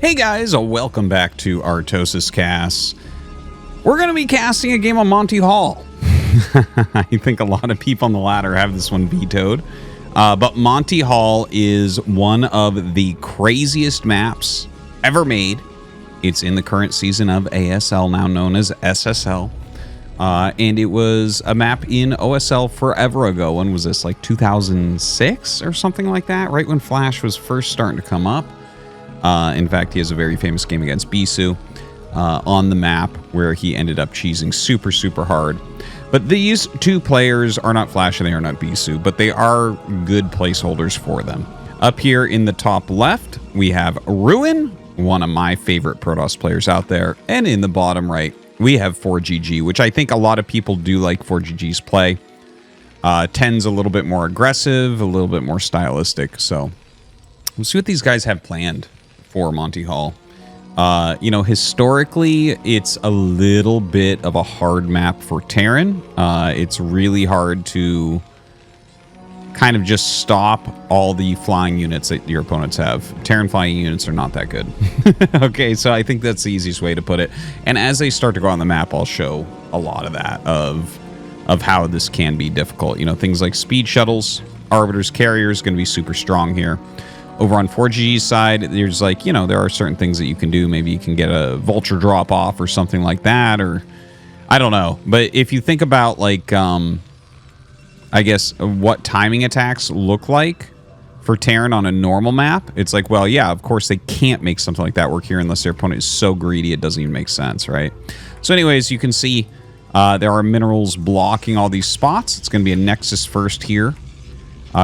Hey guys, welcome back to ArtosisCasts. We're going to be casting a game on Monty Hall. I think a lot of people on the ladder have this one vetoed. But Monty Hall is one of the craziest maps ever made. It's in the current season of ASL, now known as SSL. And it was a map in OSL forever ago. When was this? Like 2006 or something like that? Right when Flash was first starting to come up. In fact, he has a very famous game against Bisou on the map where he ended up cheesing super hard. But these two players are not Flash and they are not Bisou, but they are good placeholders for them. Up here in the top left, we have Ruin, one of my favorite Protoss players out there. And in the bottom right, we have ForGG, which I think a lot of people do like ForGG's play. 10's a little bit more aggressive, a little bit more stylistic. So we'll see what these guys have planned for Monty Hall. You know, historically, it's a little bit of a hard map for Terran. It's really hard to kind of just stop all the flying units that your opponents have. Terran flying units are not that good. Okay, so I think that's the easiest way to put it. And as they start to go on the map, I'll show a lot of that, of how this can be difficult. You know, things like speed shuttles, arbiters, carriers, going to be super strong here. Over on ForGG's side, there's like, you know, there are certain things that you can do. Maybe you can get a vulture drop off or something like that, or I don't know. But if you think about like, I guess what timing attacks look like for Terran on a normal map, it's like, well, yeah, of course they can't make something like that work here unless their opponent is so greedy it doesn't even make sense, right? So anyways, you can see there are minerals blocking all these spots. It's going to be a Nexus first here,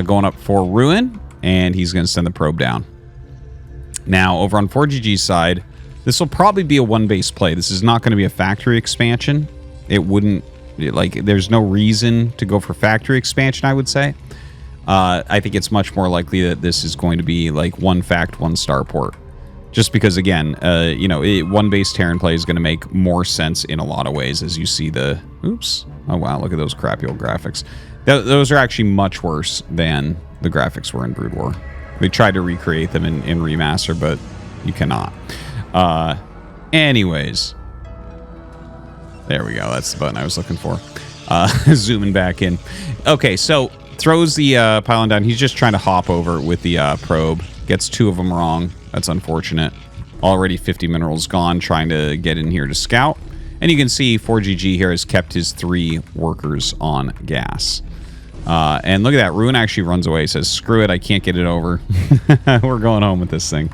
going up for Ruin. And he's going to send the probe down. Now, over on ForGG's side, this will probably be a one-base play. This is not going to be a factory expansion. It wouldn't, like, there's no reason to go for factory expansion, I would say. I think it's much more likely that this is going to be, like, one fact, one starport. Just because, again, you know, one-base Terran play is going to make more sense in a lot of ways as you see the... Oops. Oh, wow, look at those crappy old graphics. Those are actually much worse than the graphics were in Brood War. They tried to recreate them in Remaster, but you cannot. Anyways. There we go. That's the button I was looking for. Zooming back in. Okay, so throws the pylon down. He's just trying to hop over with the probe. Gets two of them wrong. That's unfortunate. Already 50 minerals gone, trying to get in here to scout. And you can see ForGG here has kept his 3 workers on gas. And look at that. Ruin actually runs away. Says, screw it. I can't get it over. We're going home with this thing.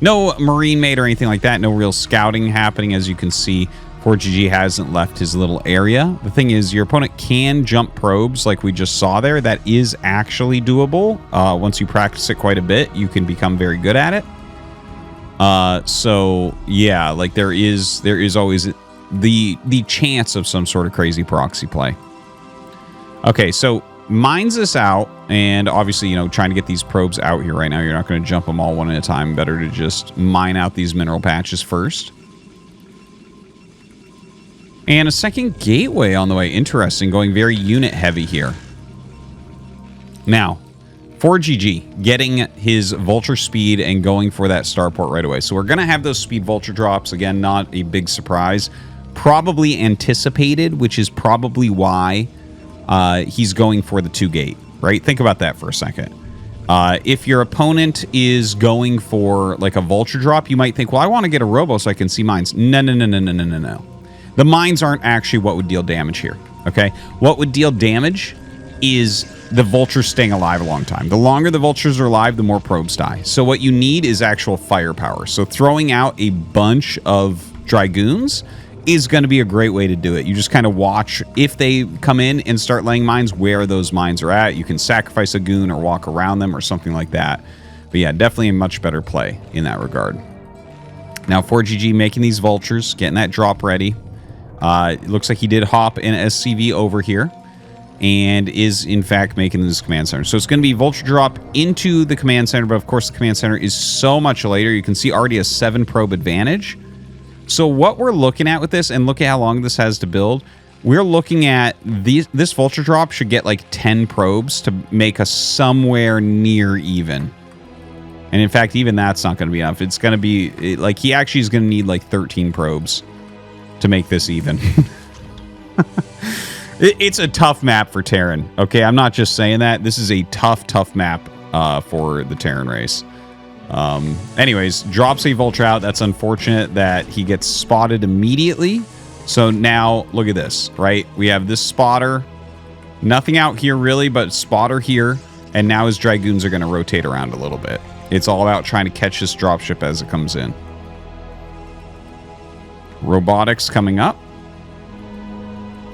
No marine mate or anything like that. No real scouting happening. As you can see, ForGG hasn't left his little area. The thing is, your opponent can jump probes like we just saw there. That is actually doable. Once you practice it quite a bit, you can become very good at it. So, yeah, like there is always the chance of some sort of crazy proxy play. Okay, so mines this out, and obviously, you know, trying to get these probes out here right now. You're not going to jump them all one at a time. Better to just mine out these mineral patches first. And a second gateway on the way. Interesting, going very unit heavy here. Now, ForGG getting his vulture speed and going for that starport right away. So we're going to have those speed vulture drops. Again, not a big surprise. Probably anticipated, which is probably why... he's going for the 2-gate, right? Think about that for a second. If your opponent is going for like a vulture drop, you might think, well, I want to get a robo so I can see mines. No. The mines aren't actually what would deal damage here, okay? What would deal damage is the vultures staying alive a long time. The longer the vultures are alive, the more probes die. So what you need is actual firepower. So throwing out a bunch of Dragoons is going to be a great way to do it. You just kind of watch if they come in and start laying mines, where those mines are at. You can sacrifice a goon or walk around them or something like that. But yeah, definitely a much better play in that regard. Now, ForGG making these vultures, getting that drop ready. It looks like he did hop an SCV over here and is, in fact, making this command center. So it's going to be vulture drop into the command center, but of course the command center is so much later. You can see already a 7 probe advantage. So what we're looking at with this, and look at how long this has to build, we're looking at this vulture drop should get like 10 probes to make us somewhere near even. And in fact, even that's not going to be enough. It's going to be, like, he actually is going to need, like, 13 probes to make this even. It's a tough map for Terran. Okay, I'm not just saying that. This is a tough map for the Terran race. Anyways, drops a vulture out. That's unfortunate that he gets spotted immediately. So now, look at this, right? We have this spotter. Nothing out here, really, but spotter here. And now his Dragoons are going to rotate around a little bit. It's all about trying to catch this dropship as it comes in. Robotics coming up.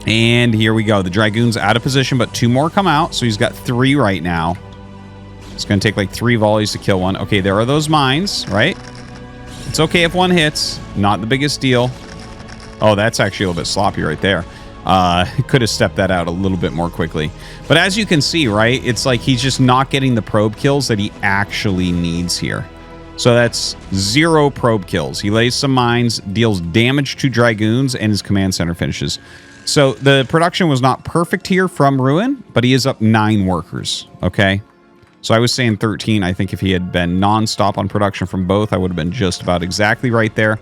And here we go. The Dragoon's out of position, but 2 more come out. So he's got 3 right now. It's going to take like 3 volleys to kill one. Okay, there are those mines, right? It's okay if one hits. Not the biggest deal. Oh, that's actually a little bit sloppy right there. Could have stepped that out a little bit more quickly. But as you can see, right, it's like he's just not getting the probe kills that he actually needs here. So that's 0 probe kills. He lays some mines, deals damage to Dragoons, and his command center finishes. So the production was not perfect here from Ruin, but he is up 9 workers, okay? So I was saying 13. I think if he had been non-stop on production from both, I would have been just about exactly right there.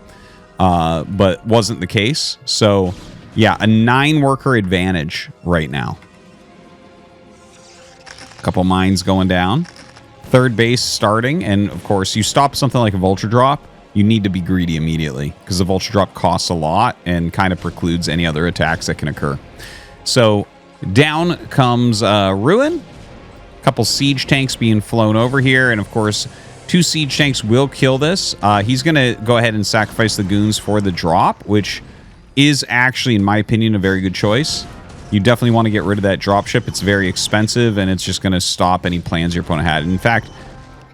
But wasn't the case. So yeah, a 9 worker advantage right now. A couple mines going down. 3rd base starting, and of course you stop something like a vulture drop, you need to be greedy immediately because the vulture drop costs a lot and kind of precludes any other attacks that can occur. So down comes Ruin. A couple siege tanks being flown over here, and of course 2 siege tanks will kill this. He's going to go ahead and sacrifice the goons for the drop, which is actually, in my opinion, a very good choice. You definitely want to get rid of that dropship. It's very expensive, and it's just going to stop any plans your opponent had. In fact,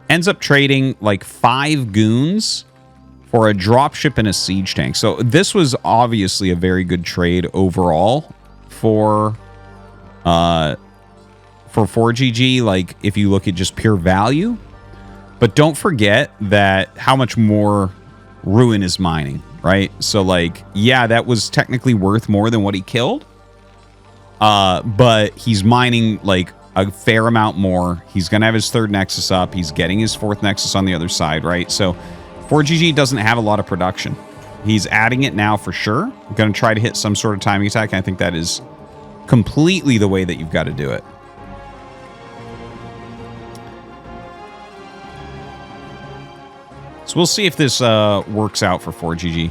ends up trading like 5 goons for a dropship and a siege tank. So this was obviously a very good trade overall for ForGG, like if you look at just pure value. But don't forget that how much more Ruin is mining, right? So like, yeah, that was technically worth more than what he killed. But he's mining like a fair amount more. He's going to have his 3rd Nexus up. He's getting his 4th Nexus on the other side, right? So ForGG doesn't have a lot of production. He's adding it now for sure. Going to try to hit some sort of timing attack. And I think that is completely the way that you've got to do it. So we'll see if this works out for ForGG.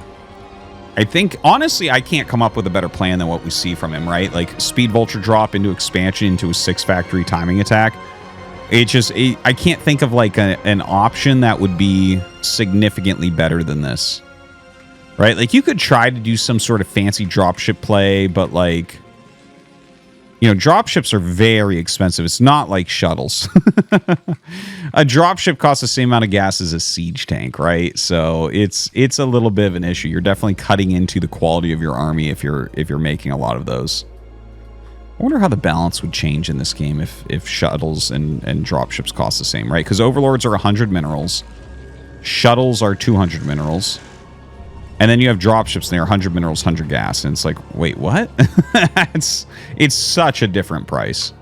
I think, honestly, I can't come up with a better plan than what we see from him, right? Like, speed vulture drop into expansion into a 6 factory timing attack. It just, I can't think of, like, an option that would be significantly better than this. Right? Like, you could try to do some sort of fancy dropship play, but, like, you know, dropships are very expensive. It's not like shuttles. A dropship costs the same amount of gas as a siege tank, right? So it's a little bit of an issue. You're definitely cutting into the quality of your army if you're making a lot of those. I wonder how the balance would change in this game if shuttles and dropships cost the same, right? Because overlords are 100 minerals, shuttles are 200 minerals. And then you have dropships, and they're 100 minerals, 100 gas. And it's like, wait, what? it's such a different price.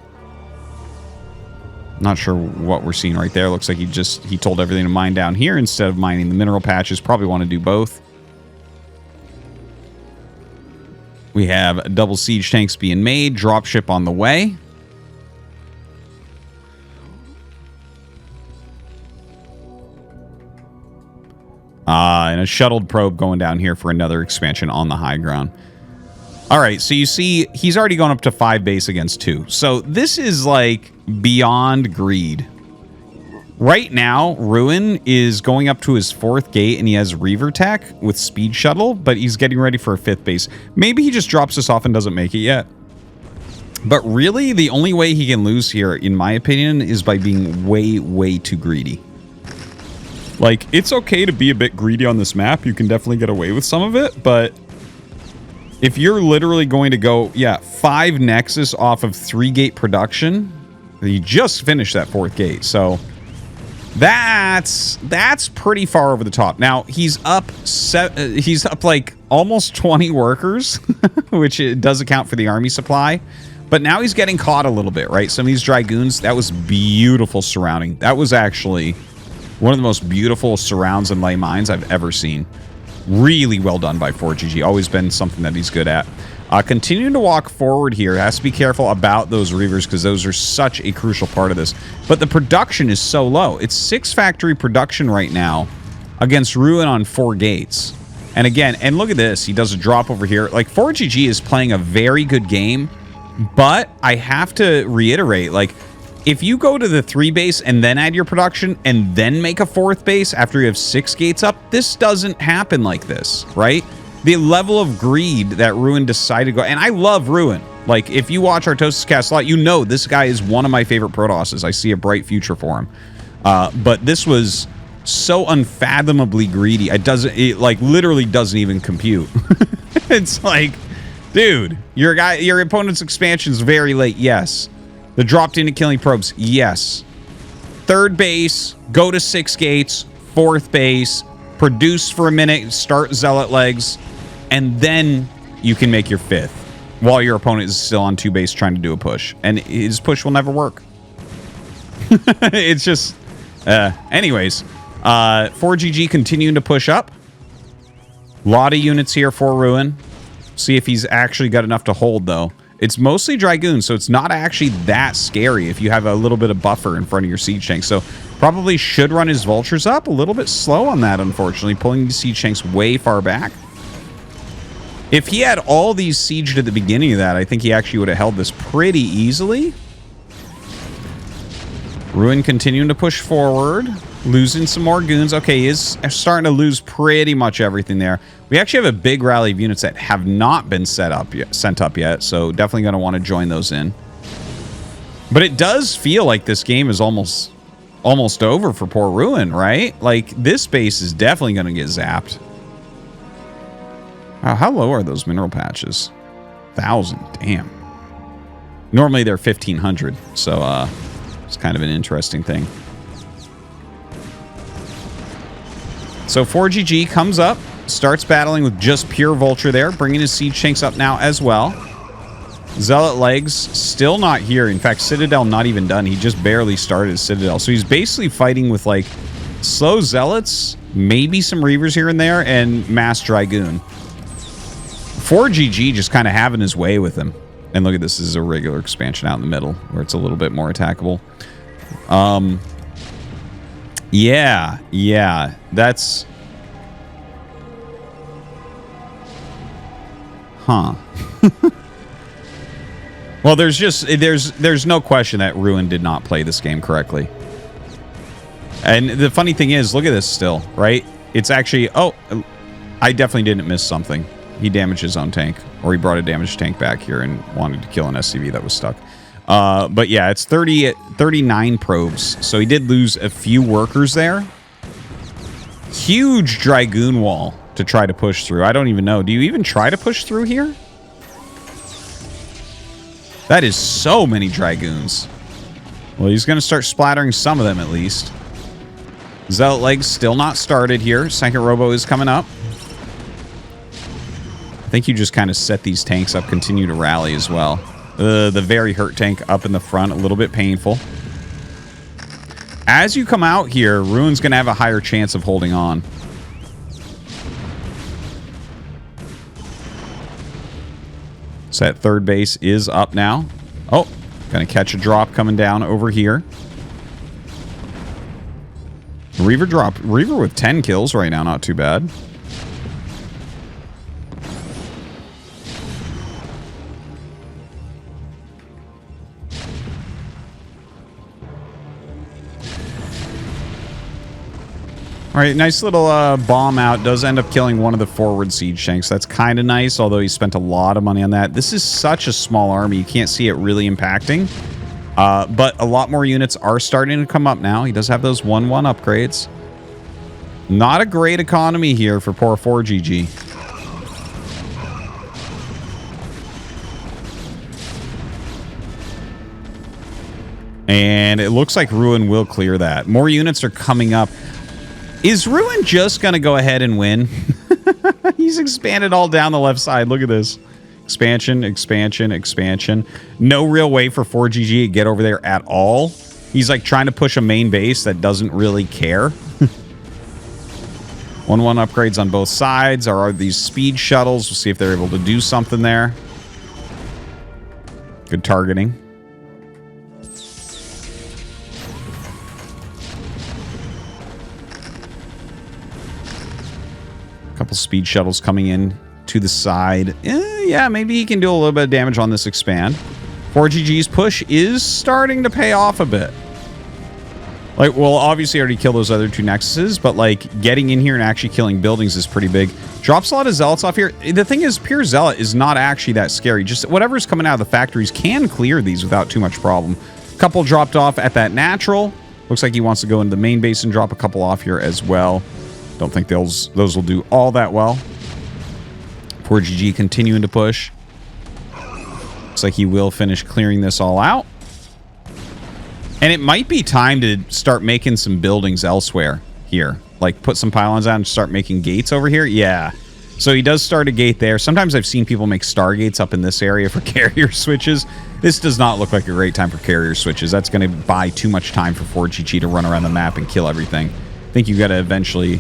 Not sure what we're seeing right there. Looks like he told everything to mine down here instead of mining the mineral patches. Probably want to do both. We have double siege tanks being made. Dropship on the way. And a shuttled probe going down here for another expansion on the high ground. All right, so you see he's already gone up to 5 base against 2. So this is like beyond greed. Right now, Ruin is going up to his 4th gate, and he has Reaver Tech with Speed Shuttle, but he's getting ready for a 5th base. Maybe he just drops this off and doesn't make it yet. But really, the only way he can lose here, in my opinion, is by being way, way too greedy. Like, it's okay to be a bit greedy on this map. You can definitely get away with some of it, but if you're literally going to go, yeah, 5 Nexus off of 3 gate production, you just finished that 4th gate. So that's pretty far over the top. Now, he's up like almost 20 workers, which it does account for the army supply. But now he's getting caught a little bit, right? Some of these Dragoons, that was beautiful surrounding. That was actually One of the most beautiful surrounds and lay mines I've ever seen. Really well done by ForGG. Always been something that he's good at. Continuing to walk forward here. Has to be careful about those Reavers because those are such a crucial part of this. But the production is so low. It's 6 factory production right now against Ruin on 4 gates. And again, and look at this. He does a drop over here. Like, ForGG is playing a very good game. But I have to reiterate, like, if you go to the 3 base and then add your production and then make a 4th base after you have 6 gates up, this doesn't happen like this, right? The level of greed that Ruin decided to go... And I love Ruin. Like, if you watch ArtosisCasts a lot, you know this guy is one of my favorite Protosses. I see a bright future for him. But this was so unfathomably greedy. It like, literally doesn't even compute. It's like, dude, your opponent's expansion's very late, yes. The dropped into killing probes, yes. 3rd base, go to 6 gates, 4th base, produce for a minute, start Zealot legs, and then you can make your 5th while your opponent is still on 2 base trying to do a push. And his push will never work. It's just... anyways, ForGG continuing to push up. A lot of units here for Ruin. See if he's actually got enough to hold, though. It's mostly Dragoon, so it's not actually that scary if you have a little bit of buffer in front of your siege tank. So probably should run his vultures up. A little bit slow on that, unfortunately, pulling the siege tanks way far back. If he had all these sieged at the beginning of that, I think he actually would have held this pretty easily. Ruin continuing to push forward. Losing some more goons. Okay, he is starting to lose pretty much everything there. We actually have a big rally of units that have not been sent up yet, so definitely going to want to join those in. But it does feel like this game is almost over for poor Ruin, right? Like, this base is definitely going to get zapped. How low are those mineral patches? 1,000. Damn. Normally they're 1,500, so it's kind of an interesting thing. So ForGG comes up, starts battling with just pure Vulture there, bringing his siege tanks up now as well. Zealot legs still not here. In fact, Citadel not even done. He just barely started his Citadel. So he's basically fighting with, like, slow Zealots, maybe some Reavers here and there, and mass Dragoon. ForGG just kind of having his way with him. And look at this. This is a regular expansion out in the middle where it's a little bit more attackable. Yeah, that's... Huh. Well, there's no question that Ruin did not play this game correctly. And the funny thing is, look at this still, right? It's actually... Oh, I definitely didn't miss something. He damaged his own tank. Or he brought a damaged tank back here and wanted to kill an SCV that was stuck. But yeah, it's 39 probes. So he did lose a few workers there. Huge Dragoon wall to try to push through. I don't even know. Do you even try to push through here? That is so many Dragoons. Well, he's going to start splattering some of them at least. Zealot legs still not started here. Second Robo is coming up. I think you just kind of set these tanks up, continue to rally as well. The very hurt tank up in the front, a little bit painful. As you come out here, Ruin's going to have a higher chance of holding on. So that 3rd base is up now. Oh, going to catch a drop coming down over here. Reaver drop. Reaver with 10 kills right now, not too bad. All right, nice little bomb out. Does end up killing one of the forward siege tanks. That's kind of nice, although he spent a lot of money on that. This is such a small army. You can't see it really impacting. But a lot more units are starting to come up now. He does have those 1-1 upgrades. Not a great economy here for poor ForGG. And it looks like Ruin will clear that. More units are coming up. Is Ruin just going to go ahead and win? He's expanded all down the left side. Look at this. Expansion, expansion, expansion. No real way for ForGG to get over there at all. He's like trying to push a main base that doesn't really care. 1-1 upgrades on both sides. Are these speed shuttles? We'll see if they're able to do something there. Good targeting. Couple speed shuttles coming in to the side. Yeah, maybe he can do a little bit of damage on this expand. ForGG's push is starting to pay off a bit. Like, we'll obviously already kill those other 2 Nexuses, but, like, getting in here and actually killing buildings is pretty big. Drops a lot of Zealots off here. The thing is, pure Zealot is not actually that scary. Just whatever's coming out of the factories can clear these without too much problem. Couple dropped off at that natural. Looks like he wants to go into the main base and drop a couple off here as well. Don't think those will do all that well. ForGG continuing to push. Looks like he will finish clearing this all out. And it might be time to start making some buildings elsewhere here. Like, put some pylons out and start making gates over here. Yeah. So he does start a gate there. Sometimes I've seen people make stargates up in this area for carrier switches. This does not look like a great time for carrier switches. That's going to buy too much time for ForGG to run around the map and kill everything. I think you got to eventually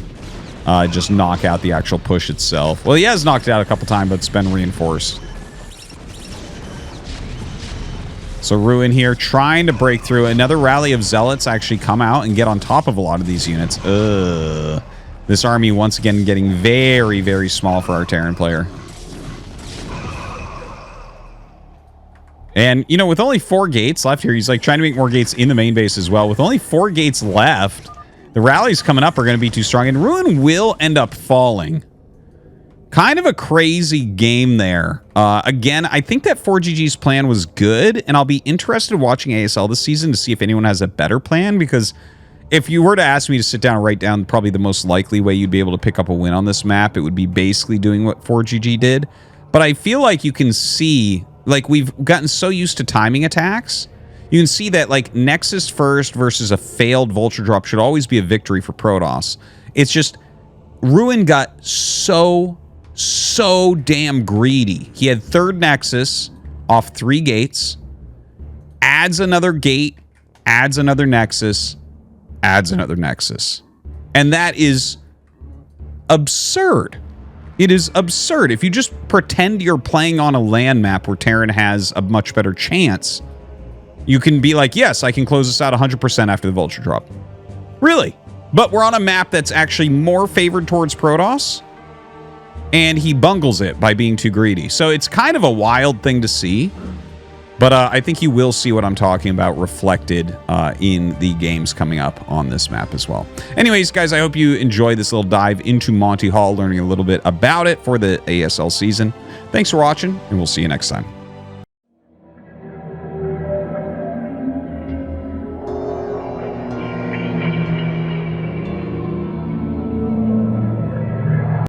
just knock out the actual push itself. Well, he has knocked it out a couple times, but it's been reinforced. So Ruin here trying to break through. Another rally of Zealots actually come out and get on top of a lot of these units. This army once again getting very, very small for our Terran player. And, you know, with only 4 gates left here, he's like trying to make more gates in the main base as well. With only 4 gates left, the rallies coming up are going to be too strong. And Ruin will end up falling. Kind of a crazy game there. Again, I think that ForGG's plan was good, and I'll be interested in watching ASL this season to see if anyone has a better plan, because if you were to ask me to sit down and write down probably the most likely way you'd be able to pick up a win on this map, it would be basically doing what ForGG did. But I feel like you can see, like, we've gotten so used to timing attacks. You can see that, like, Nexus first versus a failed Vulture drop should always be a victory for Protoss. It's just, Ruin got so damn greedy. He had 3rd Nexus off 3 gates, adds another gate, adds another Nexus, adds another Nexus. And that is absurd. It is absurd. If you just pretend you're playing on a land map where Terran has a much better chance, you can be like, yes, I can close this out 100% after the Vulture drop. Really? But we're on a map that's actually more favored towards Protoss, and he bungles it by being too greedy. So it's kind of a wild thing to see. But I think you will see what I'm talking about reflected in the games coming up on this map as well. Anyways, guys, I hope you enjoyed this little dive into Monty Hall, learning a little bit about it for the ASL season. Thanks for watching, and we'll see you next time.